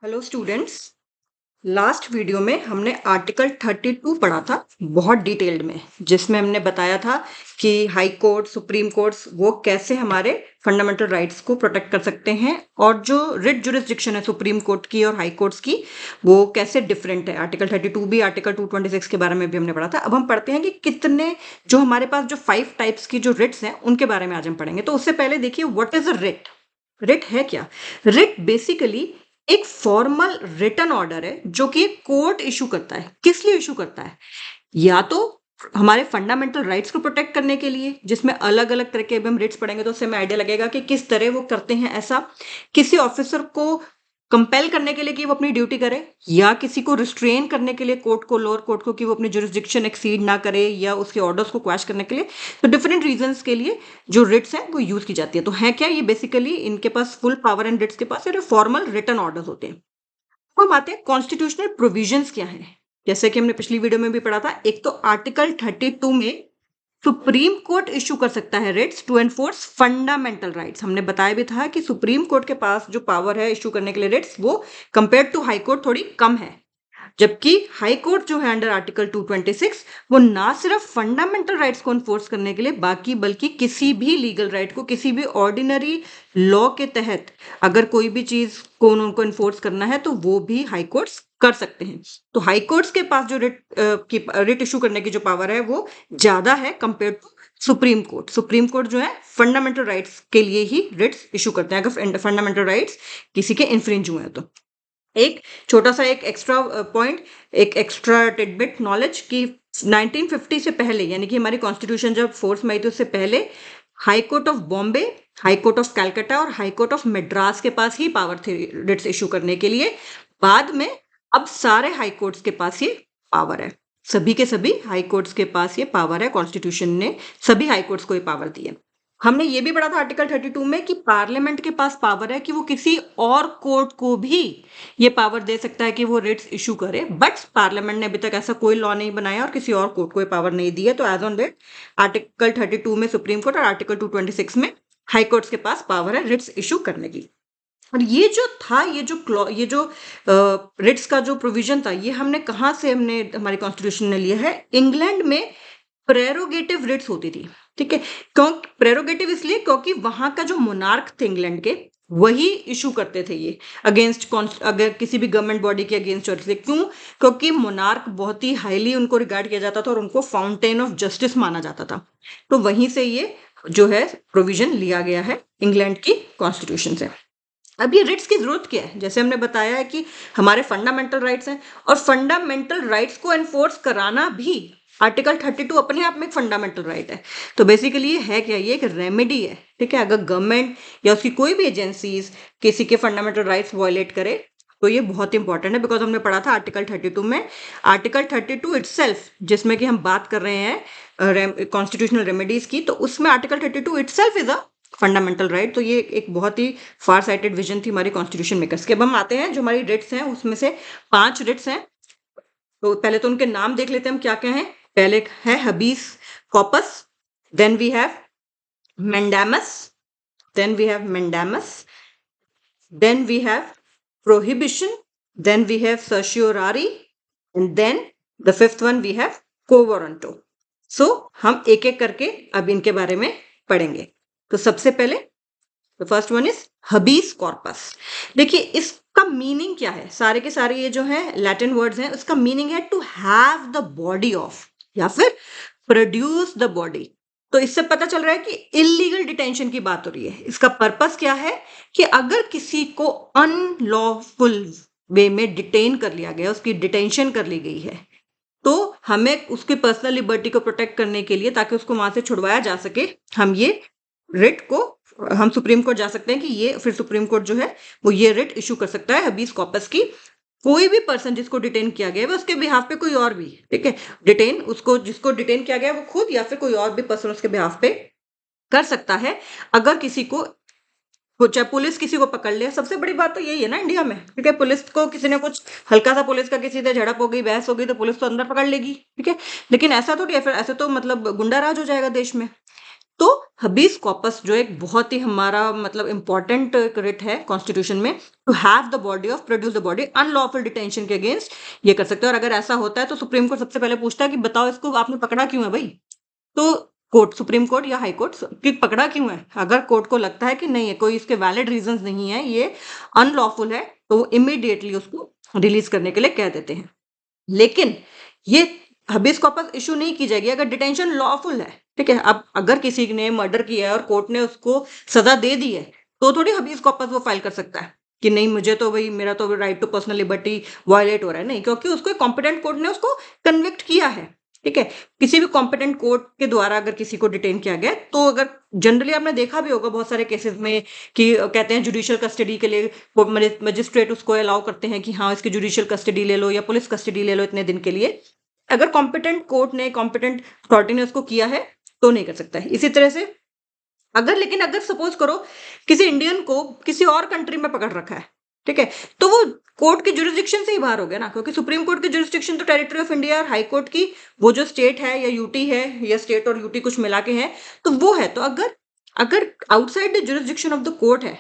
Hello students. Last video में हमने article 32 पढ़ा था बहुत डिटेल्ड में, जिसमें हमने बताया था कि हाई कोर्ट सुप्रीम कोर्ट्स वो कैसे हमारे फंडामेंटल राइट्स को प्रोटेक्ट कर सकते हैं, और जो रिट जुरिस्डिक्शन है सुप्रीम कोर्ट की और हाई कोर्ट्स की वो कैसे डिफरेंट है। आर्टिकल 32 भी, आर्टिकल 226 के बारे में भी हमने पढ़ा था। अब हम पढ़ते हैं कि कितने जो हमारे पास जो 5 टाइप्स की जो रिट्स हैं उनके बारे में आज हम पढ़ेंगे। तो उससे पहले देखिए, what is a writ. Writ है क्या? रिट बेसिकली एक फॉर्मल रिटन ऑर्डर है जो कि कोर्ट इशू करता है। किस लिए इशू करता है? या तो हमारे फंडामेंटल राइट्स को प्रोटेक्ट करने के लिए, जिसमें अलग अलग तरह के, अभी हम रिट्स पढ़ेंगे तो उससे हमें आइडिया लगेगा कि किस तरह वो करते हैं ऐसा। किसी ऑफिसर को कंपेल करने के लिए कि वो अपनी ड्यूटी करे, या किसी को रिस्ट्रेन करने के लिए कोर्ट को, लोअर कोर्ट को, कि वो अपनी जुरिस्डिक्शन एक्सीड ना करे, या उसके ऑर्डर्स को क्वैश करने के लिए। तो डिफरेंट रीजंस के लिए जो रिट्स हैं वो यूज की जाती है। तो है क्या ये? बेसिकली इनके पास फुल पावर एंड रिट्स के पास फॉर्मल रिटन ऑर्डर्स होते हैं। अब हम आते हैं कॉन्स्टिट्यूशनल प्रोविजंस क्या है। जैसे कि हमने पिछली वीडियो में भी पढ़ा था, एक तो आर्टिकल 32 में सुप्रीम कोर्ट इशू कर सकता है writs to enforce fundamental rights. हमने बताया भी था कि सुप्रीम कोर्ट के पास जो पावर है इशू करने के लिए रिट्स, वो कंपेयर टू हाई कोर्ट थोड़ी कम है। जबकि हाई कोर्ट जो है अंडर आर्टिकल 226, वो ना सिर्फ फंडामेंटल राइट्स को एनफोर्स करने के लिए, बाकी बल्कि किसी भी लीगल राइट को, किसी भी ऑर्डिनरी लॉ के तहत अगर कोई भी चीज को उनको एनफोर्स करना है तो वो भी हाई कोर्ट्स कर सकते हैं। तो हाई कोर्ट्स के पास जो रिट इशू करने की जो पावर है वो ज्यादा है compare to supreme court. Supreme court जो है फंडामेंटल राइट्स के लिए ही रिट्स इशू करते हैं, अगर फंडामेंटल राइट्स किसी के इन्फ्रिंज हुए हैं तो। एक छोटा सा एक एक्स्ट्रा पॉइंट, एक एक्स्ट्रा टिडबिट नॉलेज की 1950 से पहले, यानी कि हमारी कॉन्स्टिट्यूशन जब फोर्स में आई थी उससे पहले, high court of Bombay, high court of Calcutta और हाई कोर्ट ऑफ मद्रास के पास ही पावर थी रिट्स इशू करने के लिए। बाद में अब सारे हाई कोर्ट्स के पास ये पावर है। सभी के सभी हाई कोर्ट्स के पास ये पावर है। कॉन्स्टिट्यूशन ने सभी हाई कोर्ट्स को ये पावर दी है। हमने ये भी पढ़ा था आर्टिकल 32 में कि पार्लियामेंट के पास पावर है कि वो किसी और कोर्ट को भी ये पावर दे सकता है कि वो रिट्स इशू करे, बट पार्लियामेंट ने अभी तक ऐसा कोई लॉ नहीं बनाया और किसी और कोर्ट को ये पावर नहीं दी है। तो एज ऑन डेट आर्टिकल 32 में सुप्रीम कोर्ट और आर्टिकल 226 में हाई कोर्ट्स के पास पावर है रिट्स इशू करने की। और ये जो था, ये जो रिट्स का जो प्रोविजन था, ये हमने कहाँ से, हमने हमारी कॉन्स्टिट्यूशन ने लिया है। इंग्लैंड में प्रेरोगेटिव रिट्स होती थी। ठीक है, क्यों प्रेरोगेटिव? इसलिए क्योंकि वहां का जो मोनार्क थे इंग्लैंड के, वही इशू करते थे ये अगेंस्ट, अगर किसी भी गवर्नमेंट बॉडी के अगेंस्ट। और इसलिए क्यों? क्योंकि मोनार्क बहुत ही हाईली उनको रिगार्ड किया जाता था और उनको फाउंटेन ऑफ जस्टिस माना जाता था। तो वहीं से ये जो है प्रोविजन लिया गया है इंग्लैंड की कॉन्स्टिट्यूशन से। अब ये रिट्स की जरूरत क्या है? जैसे हमने बताया है कि हमारे फंडामेंटल राइट्स हैं, और फंडामेंटल राइट्स को एनफोर्स कराना भी आर्टिकल 32 अपने आप में एक फंडामेंटल राइट है। तो बेसिकली ये है क्या? ये एक रेमेडी है। ठीक है, अगर गवर्नमेंट या उसकी कोई भी एजेंसीज किसी के फंडामेंटल राइट्स वायलेट करे तो ये बहुत इंपॉर्टेंट है। बिकॉज हमने पढ़ा था आर्टिकल 32 में, आर्टिकल 32 इटसेल्फ, जिसमें कि हम बात कर रहे हैं कॉन्स्टिट्यूशनल रेमेडीज की, तो उसमें article 32 itself is a fundamental right. तो ये एक बहुत ही फार साइटेड विजन थी हमारी कॉन्स्टिट्यूशन मेकर्स के। अब हम आते हैं जो हमारी रिट्स हैं, उसमें से 5 रिट्स हैं। तो पहले तो उनके नाम देख लेते हैं हम क्या क्या हैं। पहले है habeas corpus, then we have mandamus, then we have mandamus, then we have prohibition, then we have certiorari, and then the fifth one we have quo warranto. So हम एक एक करके अब इनके बारे में पढ़ेंगे। तो सबसे पहले the first one is habeas corpus. देखिए इसका मीनिंग क्या है। सारे के सारे ये जो है लैटिन वर्ड्स हैं, उसका मीनिंग है to have the body of, या फिर प्रोड्यूस द बॉडी। तो इससे पता चल रहा है कि इलीगल डिटेंशन की बात हो रही है। इसका पर्पस क्या है कि अगर किसी को अनलॉफुल वे में डिटेन कर लिया गया, उसकी डिटेंशन कर ली गई है, तो हमें उसकी पर्सनल लिबर्टी को प्रोटेक्ट करने के लिए, ताकि उसको वहां से छुड़वाया जा सके, हम ये रिट को, हम सुप्रीम कोर्ट जा सकते हैं कि ये, फिर सुप्रीम कोर्ट जो है वो ये रिट इशू कर सकता है हबीस कॉर्पस की। कोई भी पर्सन जिसको डिटेन किया गया है, उसके बिहाफ पे कोई और भी, ठीक है, डिटेन उसको, जिसको डिटेन किया गया है वो खुद या फिर कोई और भी पर्सन उसके बिहाफ पे कर सकता है। अगर किसी को, चाहे पुलिस किसी को पकड़ ले, सबसे बड़ी बात तो यही है ना इंडिया में, ठीक है, पुलिस को किसी ने कुछ हल्का सा, पुलिस का किसी से झड़प हो गई, बहस हो गई, तो पुलिस तो अंदर पकड़ लेगी, ठीक है। लेकिन ऐसा थोड़ी है, फिर ऐसे तो मतलब गुंडा राज हो जाएगा देश में। तो हबीस कॉर्पस जो एक बहुत ही हमारा मतलब इम्पोर्टेंट रिट है कॉन्स्टिट्यूशन में, to have the body of produce the body unlawful detention के अगेंस्ट ये कर सकते हैं। और अगर ऐसा होता है तो सुप्रीम कोर्ट सबसे पहले पूछता है कि बताओ इसको आपने पकड़ा क्यों है भाई। तो कोर्ट, सुप्रीम कोर्ट या हाई कोर्ट कि पकड़ा क्यों है, अगर कोर्ट को लगता है कि नहीं है, कोई इसके वैलिड रीजंस नहीं है, ये अनलॉफुल है, तो वो इमीडिएटली उसको रिलीज करने के लिए कह देते हैं। लेकिन ये हबीस कॉर्पस इशू नहीं की जाएगी अगर डिटेंशन लॉफुल है, ठीक है। अब अगर किसी ने मर्डर किया है और कोर्ट ने उसको सजा दे दी है, तो थोड़ी हबीस कॉर्पस वो फाइल कर सकता है कि नहीं मुझे तो भाई मेरा तो right to personal liberty violate हो रहा है। नहीं, क्योंकि उसको कॉम्पिटेंट कोर्ट ने उसको कन्विक्ट किया है, ठीक है। किसी भी कॉम्पिटेंट कोर्ट के द्वारा अगर किसी को डिटेन किया गया, तो अगर जनरली आपने देखा भी होगा बहुत सारे केसेस में कि कहते हैं जुडिशियल कस्टडी के लिए मजिस्ट्रेट उसको अलाउ करते हैं कि हाँ इसकी जुडिशियल कस्टडी ले लो या पुलिस कस्टडी ले लो इतने दिन के लिए। अगर कॉम्पिटेंट कोर्ट ने, कॉम्पिटेंट अथॉरिटी ने उसको किया है तो नहीं कर सकता है। इसी तरह से लेकिन अगर सपोज करो किसी इंडियन को किसी और कंट्री में पकड़ रखा है, ठीक है, तो वो कोर्ट की जुरिस्डिक्शन से ही बाहर हो गया ना, क्योंकि सुप्रीम कोर्ट की जुरिस्डिक्शन तो टेरिटरी ऑफ इंडिया और हाई कोर्ट की वो जो स्टेट है या यूटी है या स्टेट और यूटी कुछ मिला के है, तो वो है। तो अगर अगर outside the jurisdiction of the court है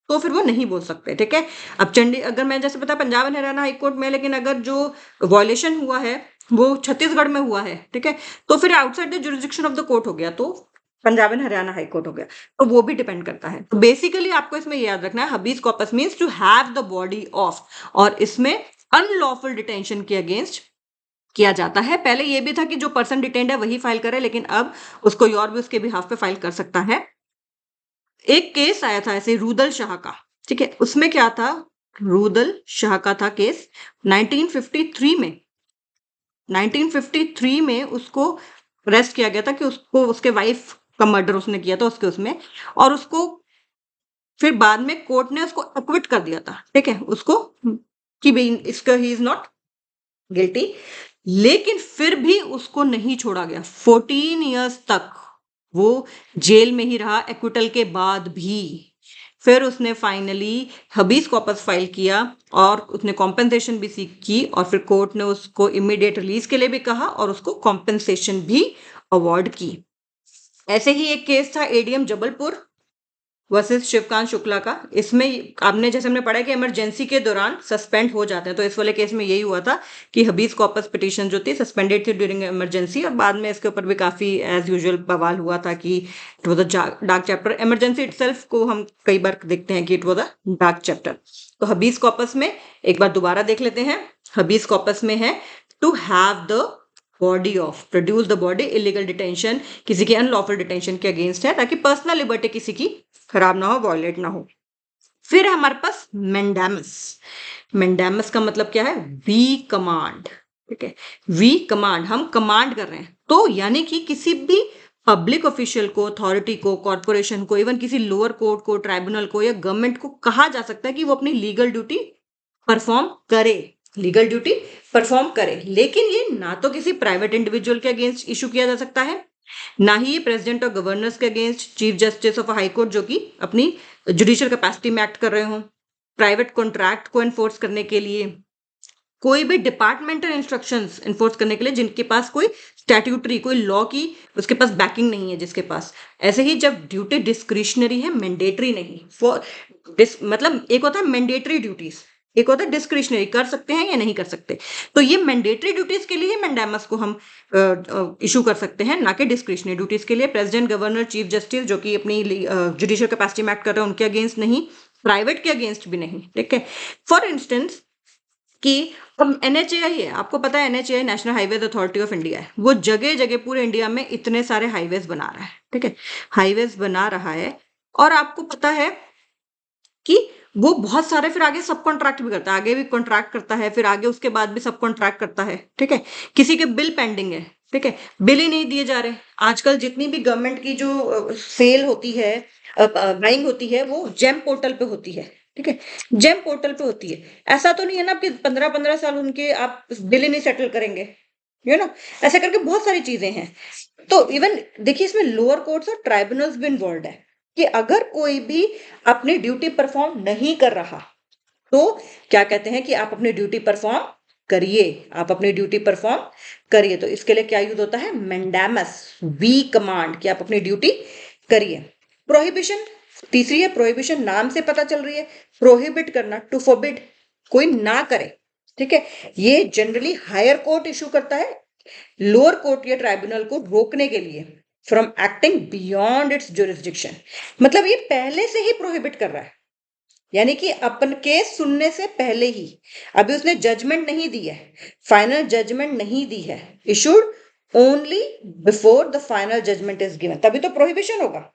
तो फिर वो नहीं बोल सकते, ठीक है। अब अगर मैं जैसे पता Punjab and Haryana high court में, लेकिन अगर जो वॉयलेशन हुआ है वो छत्तीसगढ़ में हुआ है, ठीक है, तो फिर outside the jurisdiction of the court हो गया, तो Punjab and Haryana high court हो गया। तो वो भी डिपेंड करता है। तो बेसिकली आपको इसमें याद रखना है habeas corpus means to have the body of, और इसमें अनलॉफुल डिटेंशन के अगेंस्ट किया जाता है। पहले ये भी था कि जो पर्सन डिटेंड है वही फाइल करे, लेकिन अब उसको और भी उसके बिहाफ पे फाइल कर सकता है। एक केस आया था ऐसे रुदल शाह का, ठीक है, उसमें क्या था, रुदल शाह का था केस 1953 में। 1953 में उसको अरेस्ट किया गया था कि उसको उसके वाइफ का मर्डर उसने किया था उसके उसमें, और उसको फिर बाद में कोर्ट ने उसको एक्विट कर दिया था, ठीक है, उसको कि भाई इसका ही इज नॉट गिल्टी। लेकिन फिर भी उसको नहीं छोड़ा गया, 14 इयर्स तक वो जेल में ही रहा एक्विटल के बाद भी। फिर उसने फाइनली हबीस कॉर्पस फाइल किया और उसने कॉम्पेंसेशन भी सीख की, और फिर कोर्ट ने उसको इमीडिएट रिलीज के लिए भी कहा और उसको कॉम्पेंसेशन भी अवार्ड की। ऐसे ही एक केस था एडीएम जबलपुर वर्सेस शिवकांत शुक्ला का। इसमें आपने जैसे हमने पढ़ा कि इमरजेंसी के दौरान सस्पेंड हो जाते हैं, तो इस वाले केस में यही हुआ था कि हबीस कॉर्पस पिटीशन जो थी सस्पेंडेड थी ड्यूरिंग इमरजेंसी, और बाद में इसके ऊपर भी काफी एज यूजुअल बवाल हुआ था कि it was a dark chapter. Emergency itself को हम कई बार देखते हैं कि it was a dark chapter. तो हबीस कॉर्पस में एक बार दोबारा देख लेते हैं। हबीस कॉर्पस में है to have the body of, produce the body, illegal detention किसी की अनलॉफुल डिटेंशन के अगेंस्ट है, ताकि पर्सनल लिबर्टी किसी की खराब ना हो, वॉयलेट ना हो। फिर हमारे पास मैंडेमस। मैंडेमस का मतलब क्या है, वी कमांड, ठीक है, वी कमांड, हम कमांड कर रहे हैं। तो यानी कि किसी भी पब्लिक ऑफिशियल को, अथॉरिटी को, कॉर्पोरेशन को, इवन किसी लोअर कोर्ट को, ट्राइब्यूनल को या गवर्नमेंट को कहा जा सकता है कि वो अपनी लीगल ड्यूटी परफॉर्म करे, लीगल ड्यूटी परफॉर्म करे। लेकिन ये ना तो किसी प्राइवेट इंडिविजुअल के अगेंस्ट इशू किया जा सकता है, ना ही ये प्रेसिडेंट और गवर्नर्स के against, chief justice of high court जो कि अपनी जुडिशियल कैपेसिटी में एक्ट कर रहे हो, प्राइवेट कॉन्ट्रैक्ट को एनफोर्स करने के लिए, कोई भी डिपार्टमेंटल इंस्ट्रक्शंस एनफोर्स करने के लिए जिनके पास कोई स्टैट्यूटरी, कोई लॉ की उसके पास बैकिंग नहीं है जिसके पास। ऐसे ही जब ड्यूटी डिस्क्रिशनरी है, मैंडेटरी नहीं, फॉर मतलब एक होता है मैंडेटरी ड्यूटीज, एक होता है डिस्क्रिशनरी, कर सकते हैं या नहीं कर सकते। तो ये मैंडेटरी ड्यूटीज के लिए मैंडेमस को हम इशू कर सकते हैं, ना कि डिस्क्रिशनरी ड्यूटीज के लिए। प्रेसिडेंट, गवर्नर, चीफ जस्टिस जो कि अपनी जुडिशियल कैपेसिटी में एक्ट कर रहे हैं उनके अगेंस्ट नहीं, प्राइवेट के अगेंस्ट भी नहीं, ठीक है। फॉर इंस्टेंस कि अब एनएचएआई है, आपको पता है NHAI national highways authority of India है, वो जगह जगह पूरे इंडिया में इतने सारे हाईवेज बना रहा है, ठीक है, हाईवेज बना रहा है। और आपको पता है कि वो बहुत सारे फिर आगे सब कॉन्ट्रैक्ट भी करता है, आगे भी कॉन्ट्रैक्ट करता है, फिर आगे उसके बाद भी सब कॉन्ट्रैक्ट करता है, ठीक है। किसी के बिल पेंडिंग है, ठीक है, बिल ही नहीं दिए जा रहे। आजकल जितनी भी गवर्नमेंट की जो सेल होती है, बाइंग होती है, वो जेम पोर्टल पे होती है, ठीक है, जेम पोर्टल पे होती है। ऐसा तो नहीं है ना कि 15-15 साल उनके आप बिल ही नहीं सेटल करेंगे, यू नो, ऐसा करके बहुत सारी चीजें हैं। तो इवन देखिए इसमें लोअर कोर्ट्स और ट्राइब्यूनल्स भी इन्वॉल्व है कि अगर कोई भी अपनी ड्यूटी परफॉर्म नहीं कर रहा, तो क्या कहते हैं कि आप अपनी ड्यूटी परफॉर्म करिए, आप अपनी ड्यूटी परफॉर्म करिए। तो इसके लिए क्या यूज होता है? मैंडेमस, वी कमांड, कि आप अपनी ड्यूटी करिए। प्रोहिबिशन तीसरी है, प्रोहिबिशन नाम से पता चल रही है, प्रोहिबिट करना, टू फॉरबिड, कोई ना करे, ठीक है। ये जनरली हायर कोर्ट इशू करता है लोअर कोर्ट या ट्राइब्यूनल को रोकने के लिए from acting beyond it's jurisdiction. मतलब ये पहले से ही प्रोहिबिट कर रहा है, यानी कि अपन केस सुनने से पहले ही, अभी उसने जजमेंट नहीं दी है, फाइनल जजमेंट नहीं दी है, issued only before the final judgment is given, तभी तो प्रोहिबिशन होगा।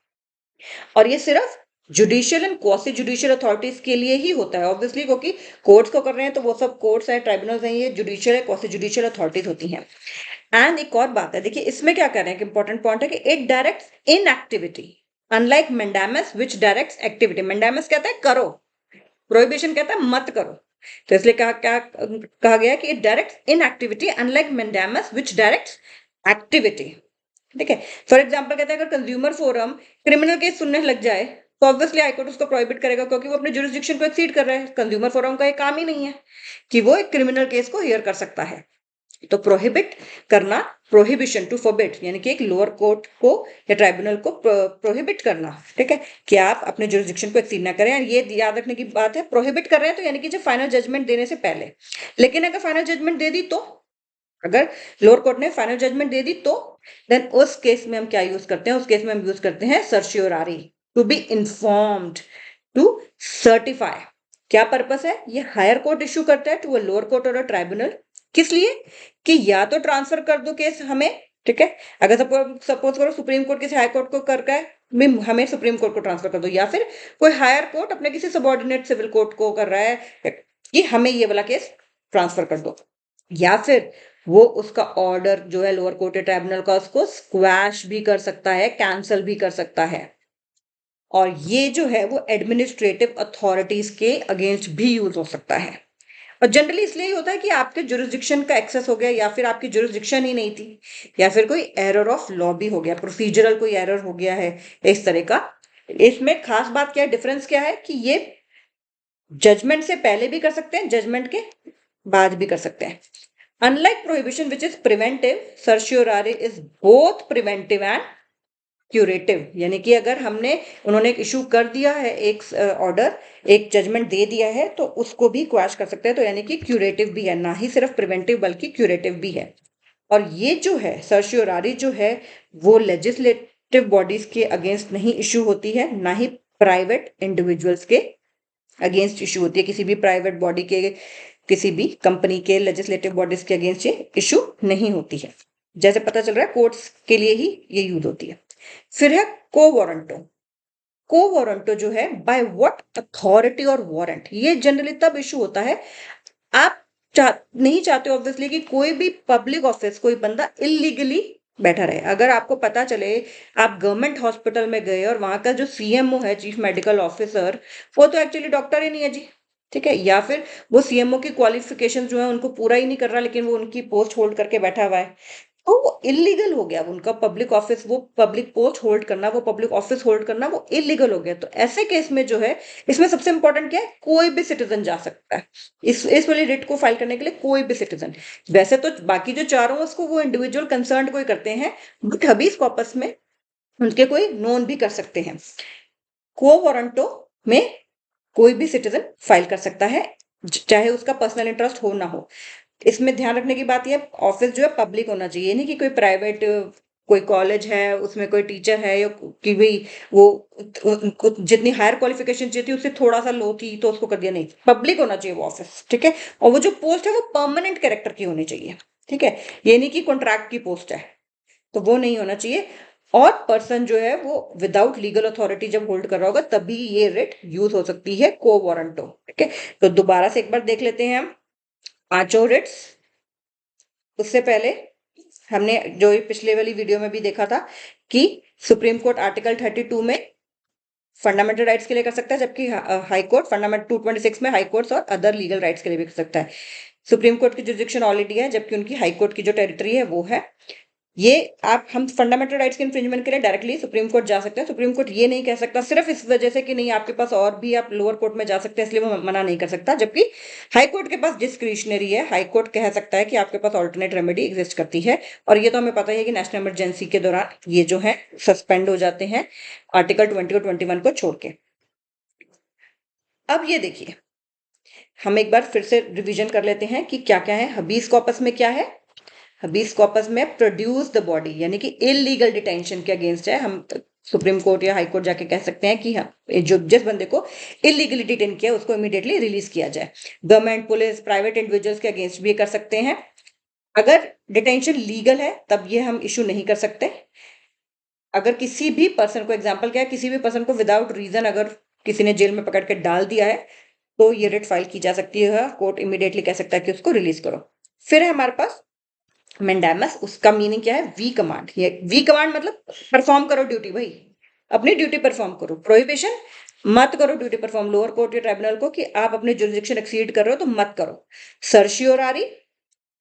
और ये सिर्फ judicial and quasi judicial authorities के लिए ही होता है, ऑब्वियसली, क्योंकि कोर्ट्स को कर रहे हैं तो वो सब कोर्ट्स है, ट्राइब्यूनल्स हैं, ये जुडिशियल है, क्वासी जुडिशियल अथॉरिटीज होती हैं। एंड एक और बात है, देखिए इसमें क्या कर रहे हैं कि इंपॉर्टेंट पॉइंट है कि it directs in activity unlike mandamus which directs activity. Mandamus कहता है करो, प्रोहिबिशन कहता है मत करो। तो इसलिए कहा गया कि it directs in activity unlike mandamus which directs activity, ठीक है। फॉर एग्जाम्पल कहते हैं अगर कंज्यूमर फोरम क्रिमिनल केस सुनने लग जाए तो ऑब्वियसली हाईकोर्ट उसको प्रोहिबिट करेगा, क्योंकि वो अपने जुरिस्डिक्शन को एक्सीड कर रहा है। कंज्यूमर फोरम का ये काम ही नहीं है कि वो एक क्रिमिनल केस को हियर कर सकता है। तो प्रोहिबिट करना, प्रोहिबिशन, टू फॉरबिड, यानी कि एक लोअर कोर्ट को या ट्राइब्यूनल को प्रोहिबिट करना, ठीक है, कि आप अपने जुरिस्डिक्शन को एक्सीड ना करें। ये याद रखने की बात है, प्रोहिबिट कर रहे हैं तो यानी कि जब फाइनल जजमेंट देने से पहले। लेकिन अगर फाइनल जजमेंट दे दी तो, अगर लोअर कोर्ट ने फाइनल जजमेंट दे दी तो देन उस केस में हम क्या यूज करते हैं? उस केस में हम यूज करते हैं certiorari, to be informed, to certify. क्या पर्पस है? ये हायर कोर्ट इश्यू करता है टू अ लोअर कोर्ट और अ ट्राइब्यूनल, किस लिए? कि या तो ट्रांसफर कर दो केस हमें, ठीक है, अगर सपोज करो सुप्रीम कोर्ट किसी हाई कोर्ट को कर है, हमें सुप्रीम कोर्ट को ट्रांसफर कर दो, या फिर कोई हायर कोर्ट अपने किसी सबऑर्डिनेट सिविल कोर्ट को कर रहा है कि हमें ये वाला केस ट्रांसफर कर दो, या फिर वो उसका ऑर्डर जो है लोअर कोर्ट ट्राइब्यूनल का उसको स्क्वैश भी कर सकता है, कैंसल भी कर सकता है। और ये जो है वो एडमिनिस्ट्रेटिव अथॉरिटीज के अगेंस्ट भी यूज हो सकता है। और जनरली इसलिए ही होता है कि आपके जुरिस्डिक्शन का एक्सेस हो गया, या फिर आपकी जुरिस्डिक्शन ही नहीं थी, या फिर कोई एरर ऑफ लॉ भी हो गया, प्रोसीजरल कोई एरर हो गया है इस तरह का। इसमें खास बात क्या है, डिफरेंस क्या है कि ये जजमेंट से पहले भी कर सकते हैं, जजमेंट के बाद भी कर सकते हैं। Unlike prohibition, which is preventive, certiorari is both preventive and curative, यानी कि अगर उन्होंने एक इशू कर दिया है, एक ऑर्डर, एक जजमेंट दे दिया है, तो उसको भी क्वैश कर सकते हैं। तो यानी कि क्यूरेटिव भी है, ना ही सिर्फ प्रिवेंटिव बल्कि क्यूरेटिव भी है। और ये जो है सर्शियोरारी जो है वो लेजिस्लेटिव बॉडीज के अगेंस्ट नहीं इशू होती है, ना ही प्राइवेट इंडिविजुअल्स के अगेंस्ट इशू होती है। किसी भी प्राइवेट बॉडी के, किसी भी कंपनी के लेजिस्लेटिव बॉडीज के अगेंस्ट ये इशू नहीं होती है। जैसे पता चल रहा है कोर्ट्स के लिए ही ये यूज होती है। फिर है को वारंटो। को वारंटो जो है बाय व्हाट अथॉरिटी और वारंट, ये जनरली तब इशू होता है आप नहीं चाहते ऑब्वियसली कि कोई भी पब्लिक ऑफिस, कोई बंदा इलीगली बैठा रहे। अगर आपको पता चले आप गवर्नमेंट हॉस्पिटल में गए और वहां का जो सीएमओ है, चीफ मेडिकल ऑफिसर, वो तो एक्चुअली डॉक्टर ही नहीं है जी, ठीक है, या फिर वो सीएमओ की क्वालिफिकेशन जो है उनको पूरा ही नहीं कर रहा, लेकिन वो उनकी पोस्ट होल्ड करके बैठा हुआ है, तो वो इलीगल हो गया। उनका पब्लिक ऑफिस, वो पब्लिक पोस्ट होल्ड करना, वो पब्लिक ऑफिस होल्ड करना, वो इलीगल हो गया। तो ऐसे केस में जो है, इसमें सबसे इंपॉर्टेंट क्या है, कोई भी सिटीजन जा सकता है इस वाली रिट को फाइल करने के लिए, कोई भी सिटीजन। वैसे तो बाकी जो चारों उसको वो इंडिविजुअल कंसर्न कोई करते हैं, बट हबीज कॉर्पस में उनके कोई नोन भी कर सकते हैं। को वारंटो में कोई भी सिटीजन फाइल कर सकता है, चाहे उसका पर्सनल इंटरेस्ट हो ना हो। इसमें ध्यान रखने की बात यह, ऑफिस जो है पब्लिक होना चाहिए, नहीं कि कोई प्राइवेट, कोई कॉलेज है उसमें कोई टीचर है, या कि भाई वो उनको जितनी हायर क्वालिफिकेशन चाहिए थी उससे थोड़ा सा लो थी तो उसको कर दिया, नहीं, पब्लिक होना चाहिए वो ऑफिस, ठीक है। और वो जो पोस्ट है वो परमानेंट कैरेक्टर की होनी चाहिए, ठीक है, ये नहीं कि कॉन्ट्रैक्ट की पोस्ट है, तो वो नहीं होना चाहिए। और पर्सन जो है वो विदाउट लीगल अथॉरिटी जब होल्ड कर रहा होगा तभी ये रिट यूज हो सकती है, को वारंटो, ठीक है। तो दोबारा से एक बार देख लेते हैं हम पांचों रिट्स। उससे पहले हमने जो पिछले वाली वीडियो में भी देखा था कि सुप्रीम कोर्ट आर्टिकल 32 में फंडामेंटल राइट्स के लिए कर सकता है, जबकि हाई कोर्ट फंडामेंटल 226 में हाई कोर्ट्स और अदर लीगल राइट्स के लिए भी कर सकता है। सुप्रीम कोर्ट की जुरिस्डिक्शन ऑलरेडी है, जबकि उनकी हाई कोर्ट की जो टेरिटरी है वो है ये आप हम फंडामेंटल राइट्स के इन्फ्रिंजमेंट के लिए डायरेक्टली सुप्रीम कोर्ट जा सकते हैं। सुप्रीम कोर्ट ये नहीं कह सकता सिर्फ इस वजह से कि नहीं आपके पास और भी, आप लोअर कोर्ट में जा सकते हैं, इसलिए वो मना नहीं कर सकता। जबकि हाई कोर्ट के पास डिस्क्रिशनरी है, हाई कोर्ट कह सकता है कि आपके पास ऑल्टरनेट रेमेडी एग्जिस्ट करती है। और ये तो हमें पता ही है कि नेशनल इमरजेंसी के दौरान ये जो है सस्पेंड हो जाते हैं आर्टिकल 20 और 21 को छोड़ के। अब ये देखिए, हम एक बार फिर से रिवीजन कर लेते हैं कि क्या क्या है। हबीस कॉर्पस में क्या है? हबीस कॉर्पस में प्रोड्यूस द बॉडी, यानी कि इलीगल डिटेंशन के अगेंस्ट है। हम सुप्रीम कोर्ट या हाई कोर्ट जाके कह सकते हैं कि हाँ, जो जिस बंदे को इलीगली डिटेन किया उसको इमीडिएटली रिलीज किया जाए। गवर्नमेंट, पुलिस, प्राइवेट इंडिविजुअल्स के अगेंस्ट भी कर सकते हैं। अगर डिटेंशन लीगल है तब ये हम इशू नहीं कर सकते। अगर किसी भी पर्सन को, एग्जाम्पल क्या है, किसी भी पर्सन को विदाउट रीजन अगर किसी ने जेल में पकड़ के डाल दिया है तो ये रिट फाइल की जा सकती है, कोर्ट इमीडिएटली कह सकता है कि उसको रिलीज करो। फिर है हमारे पास मैंडेमस। उसका मीनिंग क्या है? We command. ये वी कमांड मतलब परफॉर्म करो ड्यूटी, भाई अपनी ड्यूटी परफॉर्म करो। प्रोहिबिशन, मत करो ड्यूटी परफॉर्म लोअर कोर्ट या ट्राइब्यूनल को कि आप अपने जुरिडिक्शन एक्सीड कर रहे हो तो मत करो। सर्शियोरारी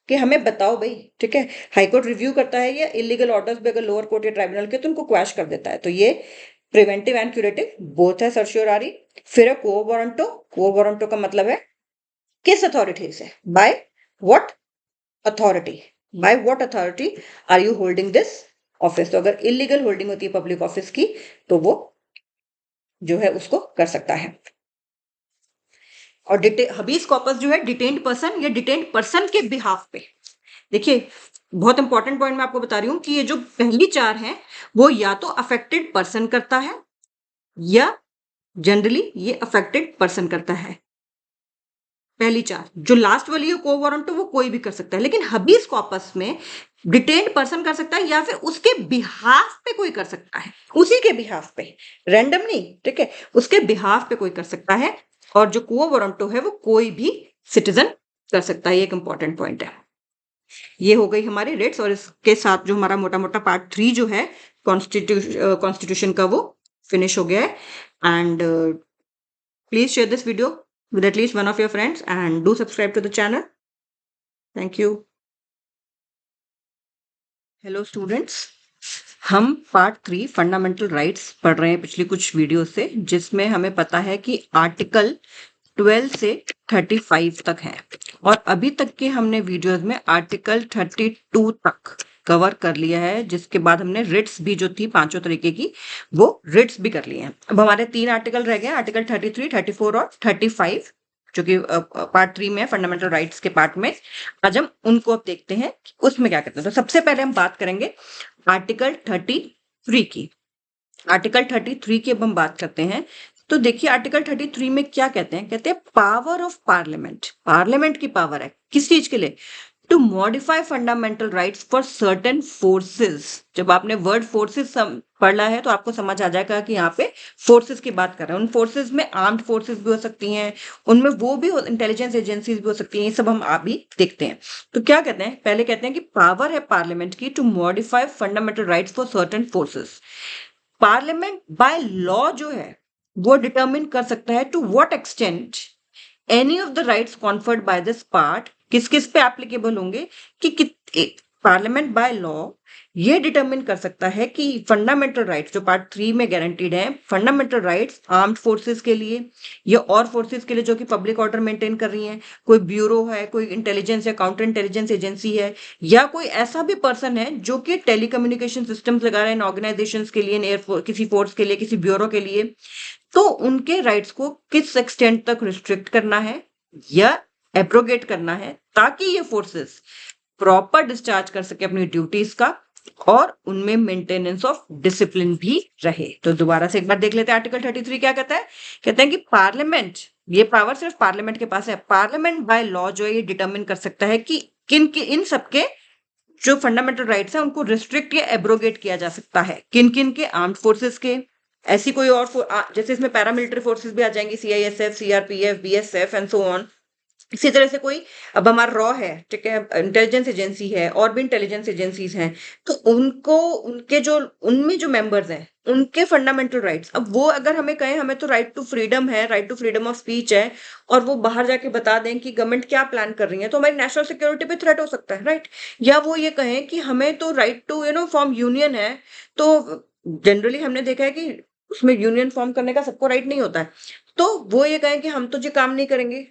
कि हमें बताओ भाई, ठीक है। हाई कोर्ट रिव्यू करता है या इलीगल ऑर्डर्स भी अगर लोअर कोर्ट या ट्राइब्यूनल के तो उनको क्वैश कर देता है, तो ये प्रिवेंटिव एंड क्यूरेटिव बोथ है सर्शियोरारी। फिर है को वारंटो। को वारंटो का मतलब है किस अथॉरिटी से, by what authority, by what authority are you holding this office. तो अगर इलीगल होल्डिंग होती है पब्लिक ऑफिस की तो वो जो है उसको कर सकता है। और हबीस कॉर्पस जो है डिटेन्ड पर्सन या डिटेन्ड पर्सन के बिहाफ पे, देखिए बहुत इंपॉर्टेंट पॉइंट मैं आपको बता रही हूँ कि ये जो पहली चार हैं वो या तो अफेक्टेड पर्सन करता है या जनरली ये अफेक्टेड पर्सन करता है। पहली चार, जो लास्ट वाली है को वारंटो, वो कोई भी कर सकता है। लेकिन हबीस कॉर्पस में डिटेन्ड पर्सन कर सकता है या फिर उसके बिहाफ पे कोई कर सकता है, उसी के बिहाफ पे, रैंडम नहीं, ठीक है, उसके बिहाफ पे कोई कर सकता है। और जो को वारंटो है वो कोई भी सिटीजन कर सकता है। ये एक इंपॉर्टेंट पॉइंट है। ये हो गई हमारी रिट्स, और इसके साथ जो हमारा मोटा मोटा पार्ट 3 जो है कॉन्स्टिट्यूशन का, वो फिनिश हो गया है। And please share this video with at least one of your friends and do subscribe to the channel. Thank you. Hello students. हम पार्ट 3 फंडामेंटल राइट्स पढ़ रहे हैं पिछली कुछ वीडियो से, जिसमें हमें पता है कि आर्टिकल 12 से 35 तक है। और अभी तक के हमने वीडियोस में आर्टिकल 32 तक कवर कर लिया है, जिसके बाद हमने रिट्स भी जो थी पांचों तरीके की वो रिट्स भी कर लिए हैं। अब हमारे 3 आर्टिकल रह गए, आर्टिकल 33, 34 और 35, जो कि पार्ट 3 में फंडामेंटल राइट्स के पार्ट में। आज हम उनको अब देखते हैं उसमें क्या करते हैं। तो सबसे पहले हम बात करेंगे आर्टिकल 33 की। आर्टिकल 33 की अब हम बात करते हैं। तो देखिए आर्टिकल 33 में क्या कहते हैं? कहते हैं पावर ऑफ पार्लियामेंट। पार्लियामेंट की पावर है किस चीज के लिए? To modify fundamental rights for certain forces. जब आपने वर्ड फोर्सेस पढ़ा है तो आपको समझ आ जाएगा कि यहाँ पे फोर्सेस की बात कर रहे हैं। उन फोर्सेस में आर्म्ड फोर्सेस भी हो सकती हैं, उनमें वो भी इंटेलिजेंस एजेंसीज भी हो सकती हैं। ये सब हम अभी देखते हैं। तो क्या कहते हैं? पहले कहते हैं कि पावर है पार्लियामेंट की to modify fundamental rights for certain forces. Parliament by law जो है वो डिटरमिन कर सकता है to what extent any of the rights conferred by this part किस किस पे एप्लीकेबल होंगे, कि पार्लियामेंट बाय लॉ ये डिटरमिन कर सकता है कि फंडामेंटल राइट्स जो पार्ट 3 में गारंटीड है, फंडामेंटल राइट्स आर्म्ड फोर्सेस के लिए या और फोर्सेस के लिए जो कि पब्लिक ऑर्डर मेंटेन कर रही हैं, कोई ब्यूरो है, कोई इंटेलिजेंस या काउंटर इंटेलिजेंस एजेंसी है, या कोई ऐसा भी पर्सन है जो कि टेलीकम्युनिकेशन सिस्टम्स लगा रहे हैं ऑर्गेनाइजेशंस के लिए, एयरफोर्स, किसी फोर्स के लिए, किसी ब्यूरो के लिए, तो उनके राइट्स को किस एक्सटेंट तक रिस्ट्रिक्ट करना है या एब्रोगेट करना है, ताकि ये फोर्सेस प्रॉपर डिस्चार्ज कर सके अपनी ड्यूटीज का और उनमें मेंटेनेंस ऑफ डिसिप्लिन भी रहे। तो दोबारा से एक बार देख लेते हैं आर्टिकल 33 क्या कहता है। कहते हैं कि पार्लियामेंट, ये पावर सिर्फ पार्लियामेंट के पास है। पार्लियामेंट बाय लॉ जो है ये डिटरमिन कर सकता है कि किन के, इन सबके जो फंडामेंटल राइट्स हैं उनको रिस्ट्रिक्ट या एब्रोगेट किया जा सकता है। किन किन के? आर्म्ड फोर्सेस के, ऐसी कोई और जैसे इसमें पैरामिलिट्री फोर्सेस भी आ जाएंगी, CISF, CRPF, BSF and so on. इसी तरह से कोई अब हमारा रॉ है, ठीक है, इंटेलिजेंस एजेंसी है और भी इंटेलिजेंस एजेंसीज हैं, तो उनको उनके जो उनमें जो मेंबर्स हैं उनके फंडामेंटल राइट्स, अब वो अगर हमें कहें हमें तो राइट टू फ्रीडम है, right to freedom of speech है, और वो बाहर जाके बता दें कि गवर्नमेंट क्या प्लान कर रही है, तो हमारी नेशनल सिक्योरिटी पे थ्रेट हो सकता है, राइट? या वो ये कहें कि हमें तो राइट टू फॉर्म यूनियन है, तो जनरली हमने देखा है कि उसमें यूनियन फॉर्म करने का सबको राइट नहीं होता है, तो वो ये कहें कि हम तो जी काम नहीं करेंगे,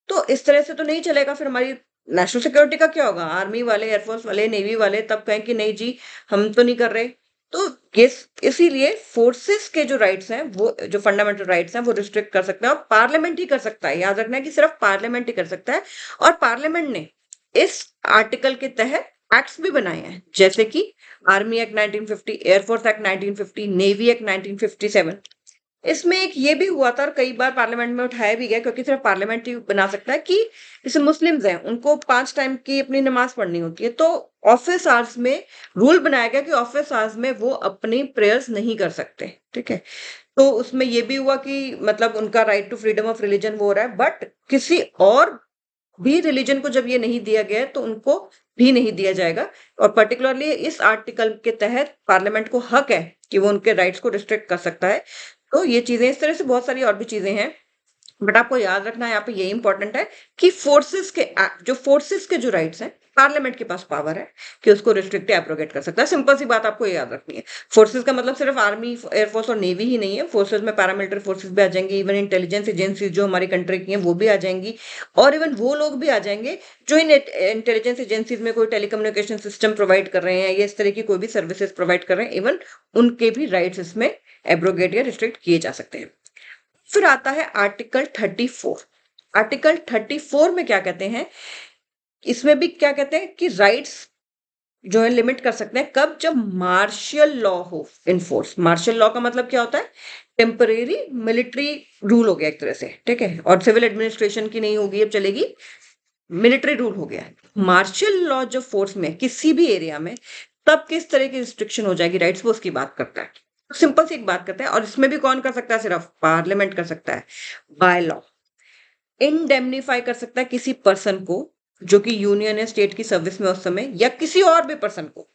तो इस तरह से तो नहीं चलेगा, फिर हमारी नेशनल सिक्योरिटी का क्या होगा? आर्मी वाले, एयरफोर्स वाले, नेवी वाले तब कहें कि नहीं जी, हम तो नहीं कर रहे। तो ये इसीलिए फोर्सेस के जो राइट्स हैं, वो जो फंडामेंटल राइट्स हैं, वो रिस्ट्रिक्ट कर सकते हैं और पार्लियामेंट ही कर सकता है। याद रखना है कि सिर्फ पार्लियामेंट ही कर सकता है, और पार्लियामेंट ने इस आर्टिकल के तहत एक्ट्स भी बनाए हैं, जैसे कि army act 1950, air force act 1950, navy act 1957। इसमें एक ये भी हुआ था और कई बार पार्लियामेंट में उठाया भी गया, क्योंकि सिर्फ पार्लियामेंट ही बना सकता है, कि जैसे मुस्लिम्स हैं उनको 5 टाइम की अपनी नमाज पढ़नी होती है, तो ऑफिस आवर्स में रूल बनाया गया कि ऑफिस आवर्स में वो अपनी प्रेयर्स नहीं कर सकते, ठीक है? तो उसमें ये भी हुआ कि मतलब उनका right to freedom of religion वो हो रहा है, बट किसी और भी रिलीजन को जब ये नहीं दिया गया है तो उनको भी नहीं दिया जाएगा, और पर्टिकुलरली इस आर्टिकल के तहत पार्लियामेंट को हक है कि वो उनके राइट्स को रिस्ट्रिक्ट कर सकता है। तो ये चीजें, इस तरह से बहुत सारी और भी चीजें हैं, बट आपको याद रखना है यहाँ पे यही इंपॉर्टेंट है कि फोर्सेस के जो राइट्स हैं, पार्लियामेंट के पास पावर है कि उसको रिस्ट्रिक्ट या एब्रोगेट कर सकता है। सिंपल सी बात आपको ये याद रखनी है। फोर्सेस का मतलब सिर्फ आर्मी, एयरफोर्स और नेवी ही नहीं है, फोर्सेस में पैरामिलिट्री फोर्सेस भी आ जाएंगी, इवन इंटेलिजेंस एजेंसी जो हमारी कंट्री की हैं वो भी आ जाएंगी, और इवन वो लोग भी आ जाएंगे जो इन इंटेलिजेंस एजेंसीज में कोई टेलीकम्युनिकेशन सिस्टम प्रोवाइड कर रहे हैं या इस तरह की कोई भी सर्विसेज प्रोवाइड कर रहे हैं, इवन उनके भी राइट्स इसमें एब्रोगेट या रिस्ट्रिक्ट किए जा सकते हैं। फिर आता है आर्टिकल 34। आर्टिकल 34 में क्या कहते हैं? इसमें भी क्या कहते हैं कि राइट्स जो है लिमिट कर सकते हैं, कब? जब मार्शियल लॉ हो इन फोर्स। मार्शियल लॉ का मतलब क्या होता है? टेम्परेरी मिलिट्री रूल हो गया एक तरह से, ठीक है, और सिविल एडमिनिस्ट्रेशन की नहीं होगी, अब चलेगी मिलिट्री रूल हो गया है। मार्शियल लॉ जब फोर्स में किसी भी एरिया में, तब किस तरह की रिस्ट्रिक्शन हो जाएगी राइट्स, वो उसकी बात करता है। तो सिंपल सी एक बात करता है, और इसमें भी कौन कर सकता है? सिर्फ पार्लियामेंट कर सकता है, बाय लॉ। इंडेमनीफाई कर सकता है किसी पर्सन को जो कि यूनियन या स्टेट की सर्विस में उस समय, या किसी और भी पर्सन को,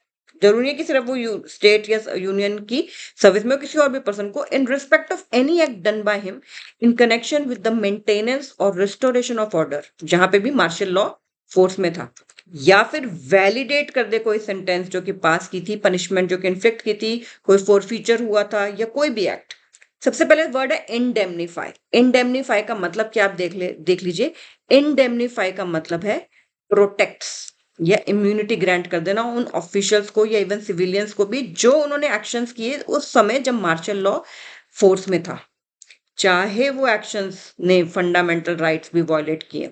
जरूरी है कि सिर्फ वो स्टेट या यूनियन की सर्विस में हो, किसी और भी पर्सन को, in respect of any act done by him in connection with the maintenance और रिस्टोरेशन ऑफ ऑर्डर, जहां पे भी मार्शल लॉ फोर्स में था, या फिर वैलिडेट कर दे कोई सेंटेंस जो कि पास की थी, पनिशमेंट जो कि इन्फ्लिक्ट की थी, कोई फोरफीचर हुआ था, या कोई भी एक्ट। सबसे पहले वर्ड है इंडेमनीफाई। इंडेमनीफाई का मतलब क्या, आप देख लीजिए। इंडेमनीफाई का मतलब है प्रोटेक्ट्स या इम्यूनिटी ग्रांट कर देना उन ऑफिशियल्स को या इवन सिविलियंस को भी जो उन्होंने एक्शंस किए उस समय जब मार्शल लॉ फोर्स में था, चाहे वो एक्शंस ने फंडामेंटल राइट्स भी वॉयलेट किए।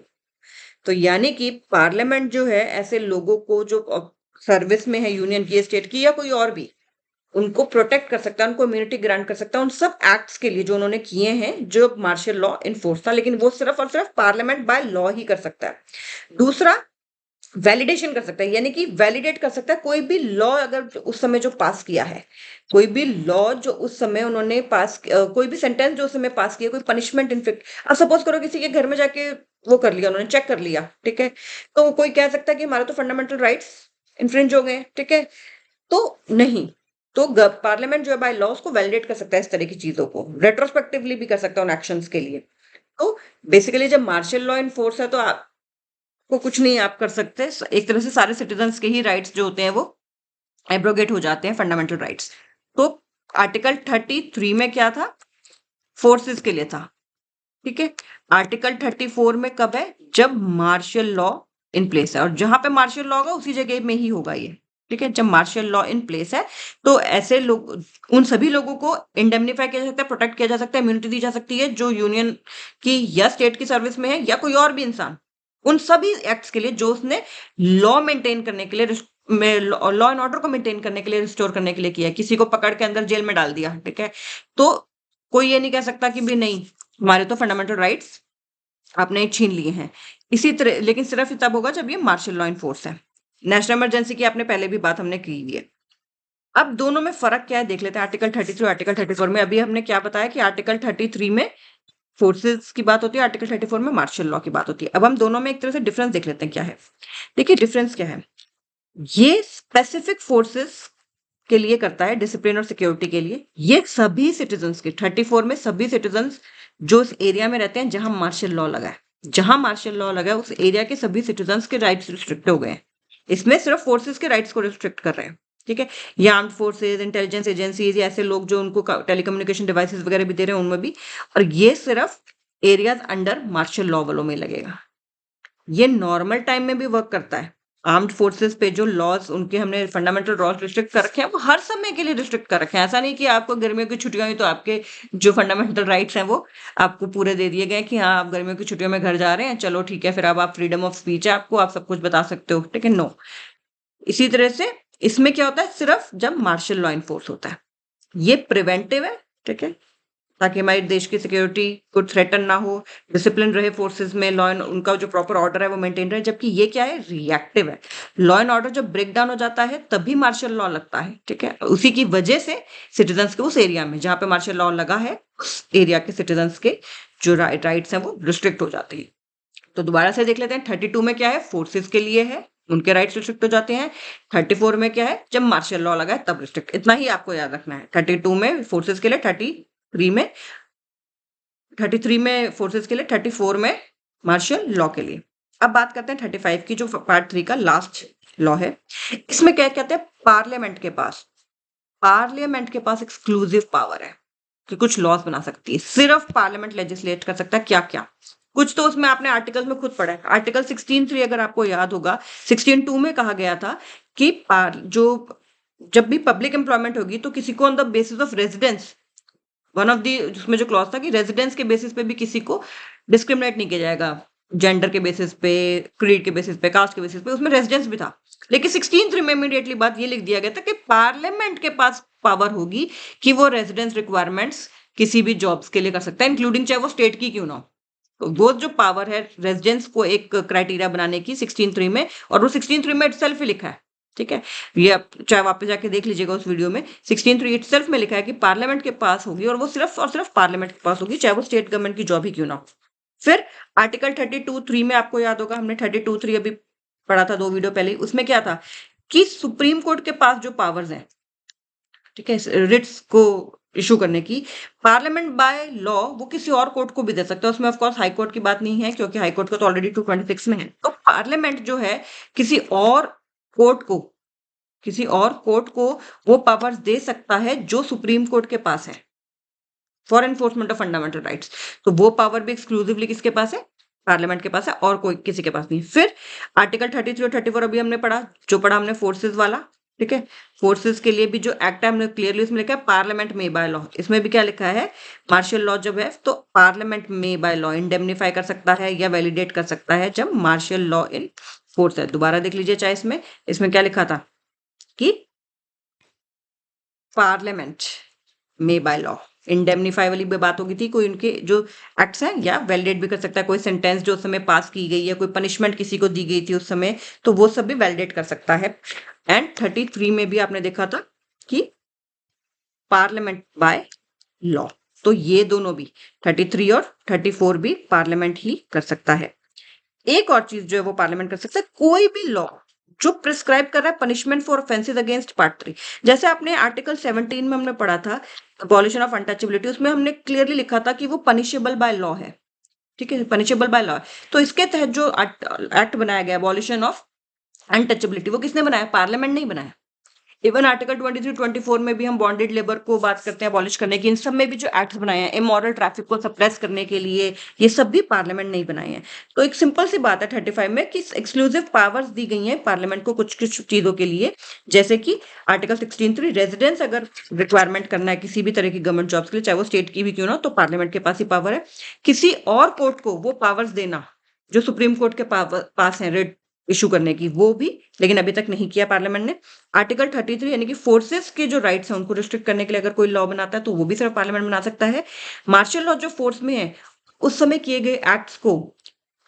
तो यानी कि पार्लियामेंट जो है ऐसे लोगों को जो सर्विस में है यूनियन की, स्टेट की, या कोई और भी, उनको प्रोटेक्ट कर सकता है, उनको इम्यूनिटी ग्रांट कर सकता है उन सब एक्ट्स के लिए जो उन्होंने किए हैं जो मार्शल लॉ इन्फोर्स था, लेकिन वो सिर्फ और सिर्फ पार्लियामेंट बाय लॉ ही कर सकता है। दूसरा, वैलिडेशन कर सकता है, यानी कि वैलिडेट कर सकता है कोई भी लॉ अगर उस समय जो पास किया है, कोई भी लॉ जो उस समय उन्होंने पास, कोई भी सेंटेंस जो उस समय पास किया, कोई पनिशमेंट इनफेक्ट, अब सपोज करो किसी के घर में जाके वो कर लिया, उन्होंने चेक कर लिया, ठीक है, तो कोई कह सकता है कि हमारे तो फंडामेंटल राइट्स इन्फ्रिंज हो गए, ठीक है, तो नहीं, तो पार्लियामेंट जो है बाय लॉ उसको वैलिडेट कर सकता है, इस तरह की चीजों को रेट्रोस्पेक्टिवली भी कर सकता है उन एक्शंस के लिए। तो बेसिकली जब मार्शल लॉ इन फोर्स है तो आपको कुछ नहीं आप कर सकते, एक तरह से सारे सिटीजन्स के ही राइट्स जो होते हैं वो एब्रोगेट हो जाते हैं, फंडामेंटल राइट्स। तो आर्टिकल 33 में क्या था? फोर्सेस के लिए था, ठीक है। आर्टिकल 34 में कब है? जब मार्शल लॉ इन प्लेस है, और जहां पे मार्शल लॉ होगा उसी जगह में ही होगा ये, ठीक है। जब मार्शल लॉ इन प्लेस है तो ऐसे लोग, उन सभी लोगों को इंडेमनीफाई किया जा सकता है, प्रोटेक्ट किया जा सकता है, इम्यूनिटी दी जा सकती है जो यूनियन की या स्टेट की सर्विस में है, या कोई और भी इंसान, उन सभी एक्ट्स के लिए जो उसने लॉ मेंटेन करने के लिए, लॉ एंड ऑर्डर को मेंटेन करने के लिए, रिस्टोर करने के लिए किया है। किसी को पकड़ के अंदर जेल में डाल दिया, ठीक है, तो कोई ये नहीं कह सकता कि भी नहीं, हमारे तो फंडामेंटल राइट्स आपने छीन लिए हैं। इसी तरह, लेकिन सिर्फ तब होगा जब ये मार्शल लॉ इन फोर्स है। नेशनल इमरजेंसी की आपने पहले भी बात हमने की हुई है। अब दोनों में फर्क क्या है देख लेते हैं, आर्टिकल 33 और आर्टिकल 34 में। अभी हमने क्या बताया कि आर्टिकल 33 में फोर्सेस की बात होती है, आर्टिकल 34 में मार्शल लॉ की बात होती है। अब हम दोनों में एक तरह से डिफरेंस देख लेते हैं क्या है। देखिए डिफरेंस क्या है, ये स्पेसिफिक फोर्सेस के लिए करता है, डिसिप्लिन और सिक्योरिटी के लिए। ये सभी सिटीजन्स के 34 में सभी सिटीजन्स जो उस एरिया में रहते हैं जहां मार्शल लॉ लगा है, जहां मार्शल लॉ लगा है उस एरिया के सभी सिटीजन्स के राइट्स रिस्ट्रिक्ट हो गए हैं। इसमें सिर्फ फोर्सेस के राइट्स को रिस्ट्रिक्ट कर रहे हैं, ठीक है। ये आर्म्ड फोर्सेज, इंटेलिजेंस एजेंसीज, ऐसे लोग जो उनको टेलीकम्युनिकेशन डिवाइसेस वगैरह भी दे रहे हैं उनमें भी, और ये सिर्फ एरियाज अंडर मार्शल लॉ वालों में लगेगा। ये नॉर्मल टाइम में भी वर्क करता है। आर्म्ड फोर्सेस पे जो लॉज उनके हमने फंडामेंटल लॉज रिस्ट्रिक्ट कर रखे हैं वो हर समय के लिए रिस्ट्रिक्ट कर रखे हैं। ऐसा नहीं कि आपको गर्मियों की छुट्टियां हुई तो आपके जो फंडामेंटल राइट्स हैं वो आपको पूरे दे दिए गए कि हाँ आप गर्मियों की छुट्टियों में घर जा रहे हैं, चलो ठीक है, फिर अब आप फ्रीडम ऑफ स्पीच है आपको, आप सब कुछ बता सकते हो, ठीक है। नो, इसी तरह से इसमें क्या होता है, सिर्फ जब मार्शल लॉ इन्फोर्स होता है। ये प्रिवेंटिव है, ठीक है, ताकि हमारे देश की सिक्योरिटी को थ्रेटन ना हो, डिसिप्लिन रहे फोर्सेस में, लॉ एंड उनका जो प्रॉपर ऑर्डर है वो मेंटेन रहे। जबकि ये क्या है, रिएक्टिव है। लॉ एंड ऑर्डर जब ब्रेक डाउन हो जाता है तभी मार्शल लॉ लगता है, ठीक है। उसी की वजह से सिटीजन्स के उस एरिया में जहां पे मार्शल लॉ लगा है उस एरिया के सिटीजन्स के जो राइट्स हैं वो रिस्ट्रिक्ट हो जाते हैं। तो दोबारा से देख लेते हैं, 32 में क्या है, फोर्सेस के लिए है, उनके राइट्स रिस्ट्रिक्ट हो जाते हैं। 34 में क्या है, जब मार्शल लॉ लगा है तब रिस्ट्रिक्ट। इतना ही आपको याद रखना है, 32 में फोर्सेस के लिए, 33 में फोर्सेस के लिए, 34 में मार्शल लॉ के लिए। अब बात करते हैं 35 की, जो पार्ट 3 का लास्ट लॉ है। इसमें क्या कहते हैं, पार्लियामेंट के पास एक्सक्लूसिव पावर है कि कुछ लॉज बना सकती है। सिर्फ पार्लियामेंट लेजिस्लेट कर सकता है। क्या क्या, कुछ तो उसमें आपने आर्टिकल में खुद पढ़ा है। आर्टिकल 16(3) अगर आपको याद होगा, 16(2) में कहा गया था कि जो जब भी पब्लिक एम्प्लॉयमेंट होगी तो किसी को on the basis of residence, one of the उसमें जो क्लॉज था कि रेजिडेंस के बेसिस पे भी किसी को डिस्क्रिमिनेट नहीं किया जाएगा, जेंडर के बेसिस पे, क्रीड के बेसिस पे, कास्ट के बेसिस पे, उसमें रेजिडेंस भी था। लेकिन 16(3) में इमीडिएटली बात ये लिख दिया गया था कि पार्लियामेंट के पास पावर होगी कि वो रेजिडेंस रिक्वायरमेंट्स किसी भी जॉब्स के लिए कर सकता है, इंक्लूडिंग चाहे वो स्टेट की क्यों ना हो। तो वो जो पावर है रेजिडेंस को एक क्राइटेरिया बनाने की 16(3) में, और वो 16(3) में इटसेल्फ ही लिखा है, ठीक है। ये आप चाहे वापस जाके देख लीजिएगा उस वीडियो में, 16(3) इटसेल्फ में लिखा है कि पार्लियामेंट के पास होगी, और वो सिर्फ और सिर्फ पार्लियामेंट के पास होगी, चाहे वो स्टेट गवर्नमेंट की जॉब ही क्यों ना हो। फिर आर्टिकल 32(3) में आपको याद होगा, हमने 32(3) अभी पढ़ा था 2 वीडियो पहले ही। उसमें क्या था कि सुप्रीम कोर्ट के पास जो पावर्स हैं, ठीक है, रिट्स को इशू करने की, पार्लियामेंट बाय लॉ वो किसी और कोर्ट को भी दे सकता है। उसमें ऑफ कोर्स हाई कोर्ट की बात नहीं है, क्योंकि हाई कोर्ट का तो ऑलरेडी 226 में है। तो पार्लियामेंट जो है किसी और कोर्ट को, किसी और कोर्ट को वो पावर्स दे सकता है जो सुप्रीम कोर्ट के पास है, for enforcement of fundamental rights. तो वो पावर भी एक्सक्लूसिवली किसके पास है, पार्लियामेंट के पास है, और कोई किसी के पास नहीं। फिर आर्टिकल 33 और 34 अभी हमने पढ़ा, जो पढ़ा हमने फोर्सेस वाला, ठीक है। फोर्सेस के लिए भी जो एक्ट है हमने क्लियरली उसमें लिखा है पार्लियामेंट में बाय लॉ। इसमें भी क्या लिखा है, मार्शल लॉ जब है तो पार्लियामेंट में बाय लॉ इंडेमनीफाई कर सकता है या वैलिडेट कर सकता है जब मार्शल लॉ इन फोर्स है। दोबारा देख लीजिए चाहे इसमें क्या लिखा था कि पार्लियामेंट में बाय लॉ इंडेमनीफाई वाली बात होगी थी, कोई उनके जो एक्ट्स हैं, या वैलिडेट भी कर सकता है कोई सेंटेंस जो उस समय पास की गई है, कोई पनिशमेंट किसी को दी गई थी उस समय, तो वो सब भी वैलिडेट कर सकता है। एंड 33 में भी आपने देखा था कि पार्लियामेंट बाय लॉ। तो ये दोनों भी 33 और 34 भी पार्लियामेंट ही कर सकता है। एक और चीज जो है वो पार्लियामेंट कर सकता है, कोई भी लॉ जो प्रिस्क्राइब कर रहा है punishment for offences against part 3। जैसे आपने आर्टिकल 17 में हमने पढ़ा था अबॉलिशन ऑफ अनटचेबिलिटी, उसमें हमने क्लियरली लिखा था कि वो पनिशेबल बाय लॉ है, ठीक है, पनिशेबल बाय लॉ है। तो इसके तहत जो एक्ट बनाया गया अबॉलिशन ऑफ अनटचेबिलिटी, वो किसने बनाया, पार्लियामेंट नहीं बनाया। इवन आर्टिकल 23, 24 में भी हम बॉन्डेड लेबर को बात करते हैं अबॉलिश करने की। इन सब में भी जो एक्ट्स बनाए हैं इमोरल ट्रैफिक को सप्रेस करने के लिए, ये सब भी पार्लियामेंट नहीं बनाए हैं। तो एक सिंपल सी बात है 35 में कि एक्सक्लूसिव पावर्स दी गई हैं पार्लियामेंट को कुछ कुछ चीजों के लिए, जैसे कि आर्टिकल 16(3) रेजिडेंस अगर रिक्वायरमेंट करना है किसी भी तरह की गवर्नमेंट जॉब्स के लिए, चाहे वो स्टेट की भी क्यों ना, तो पार्लियामेंट के पास ही पावर है। किसी और कोर्ट को वो पावर्स देना जो सुप्रीम कोर्ट के पास है रिट इशू करने की, वो भी, लेकिन अभी तक नहीं किया पार्लियामेंट ने। आर्टिकल 33 यानी कि फोर्सेस के जो राइट्स हैं उनको रिस्ट्रिक्ट करने के लिए अगर कोई लॉ बनाता है तो वो भी सिर्फ पार्लियामेंट बना सकता है। मार्शल लॉ जो फोर्स में है उस समय किए गए एक्ट्स को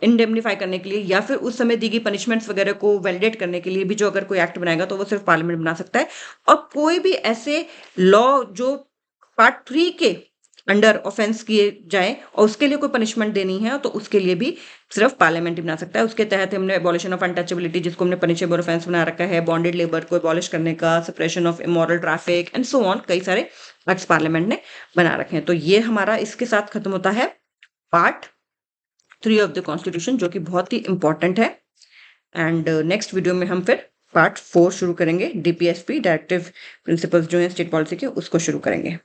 इंडेमनीफाई करने के लिए या फिर उस समय दी गई पनिशमेंट्स वगैरह को वैलिडेट करने के लिए भी जो अगर कोई एक्ट बनाएगा तो वो सिर्फ पार्लियामेंट बना सकता है। और कोई भी ऐसे लॉ जो पार्ट 3 के अंडर ऑफेंस किए जाए और उसके लिए कोई पनिशमेंट देनी है तो उसके लिए भी सिर्फ पार्लियामेंट ही बना सकता है। उसके तहत हमने एबॉलिशन ऑफ अनटचेबिलिटी, जिसको हमने पनिशेबल ऑफेंस बना रखा है, बॉन्डेड लेबर को एबॉलिश करने का, suppression of immoral traffic and so on, कई सारे एक्ट्स पार्लियामेंट ने बना रखे हैं। तो ये हमारा इसके साथ खत्म होता है पार्ट 3 ऑफ द कॉन्स्टिट्यूशन, जो कि बहुत ही इंपॉर्टेंट है। एंड नेक्स्ट वीडियो में हम फिर पार्ट 4 शुरू करेंगे, डीपीएसपी डायरेक्टिव प्रिंसिपल्स जो है स्टेट पॉलिसी के, उसको शुरू करेंगे।